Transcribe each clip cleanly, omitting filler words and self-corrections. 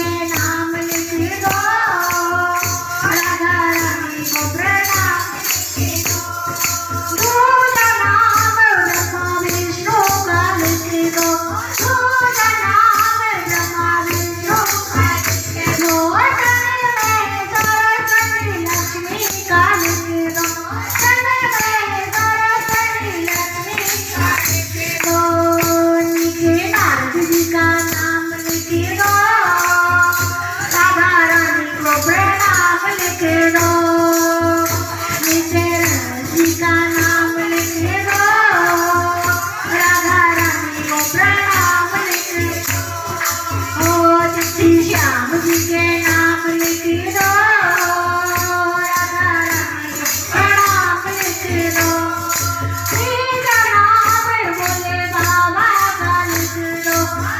के नाम लिख दो, राधा रानी को प्रणाम लिख दो। दूध नाम ब्रह्मा विष्णु का लिख दो, दूध नाम ब्रह्मा विष्णु का लिख दो। चरण में सरस्वती लक्ष्मी का लिख दो, चरण में सरस्वती लक्ष्मी का लिख दो। नीचे नारद जी का नाम लिख दो, राधा रानी को प्रणाम लिख दो। नीचे ऋषि का नाम लिख दो, राधा रानी को प्रणाम लिख दो। ओ चिट्ठी श्याम जी के नाम लिख दो, राधा रानी को प्रणाम लिख दो। तीजा नाम बोले बाबा का लिख दो,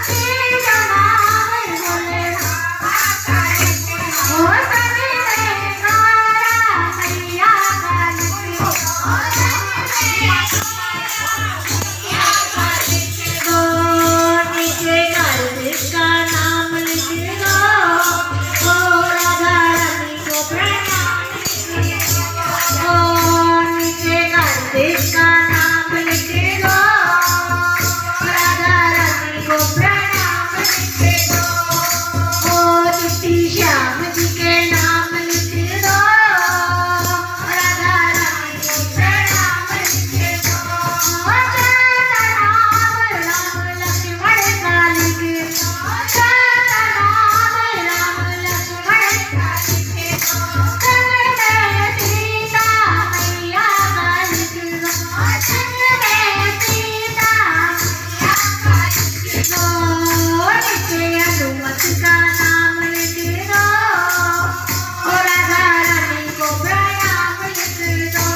तीजा नाम बोले बाबा का लिख दो। ओ सभी में तारा मैया का लिख दो, सभी में तारा मैया का लिख दो। नीचे कार्तिक का नाम लिख दो, ओ राधा रानी को प्रणाम लिख दो। ओ नीचे कार्तिक का नाम लिख दो, राधा रानी को प्रणाम लिख दो। ओ चिट्ठी श्याम जी के नाम लिख दो, राधा रानी को प्रणाम लिख दो। ओ चरण नाम राम लक्ष्मण का लिख दो, चरण नाम राम लक्ष्मण का लिख दो। चरण में सीता मैया का लिख दो, चरण में सीता मैया का लिख दो। नीचे हनुमत का नाम लिख दो, ओ राधा रानी को प्रणाम लिख दो।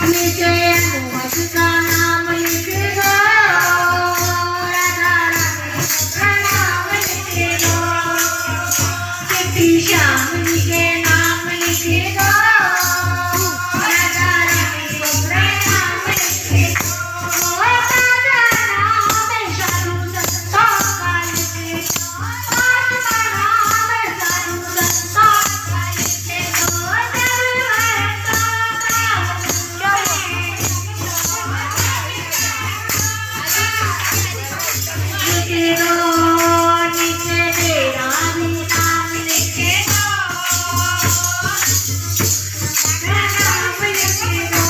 नीचे हनुमत का नाम लिख दो, राधा रानी को प्रणाम लिख दो। चिट्ठी श्याम जी के नाम लिख दो, राधा रानी को प्रणाम लिख दो। राधा नाम साधु संतों का लिख दो, राधा नाम साधु संतों का लिख दो। लिख दो। नीचे तेरा भी नाम लिख दो, नाम लिख दो।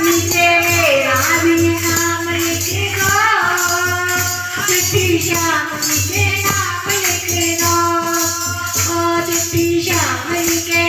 नीचे मेरा भी नाम लिख दो, चिट्ठी श्याम जी के नाम लिख दो। ओ चिट्ठी श्याम जी के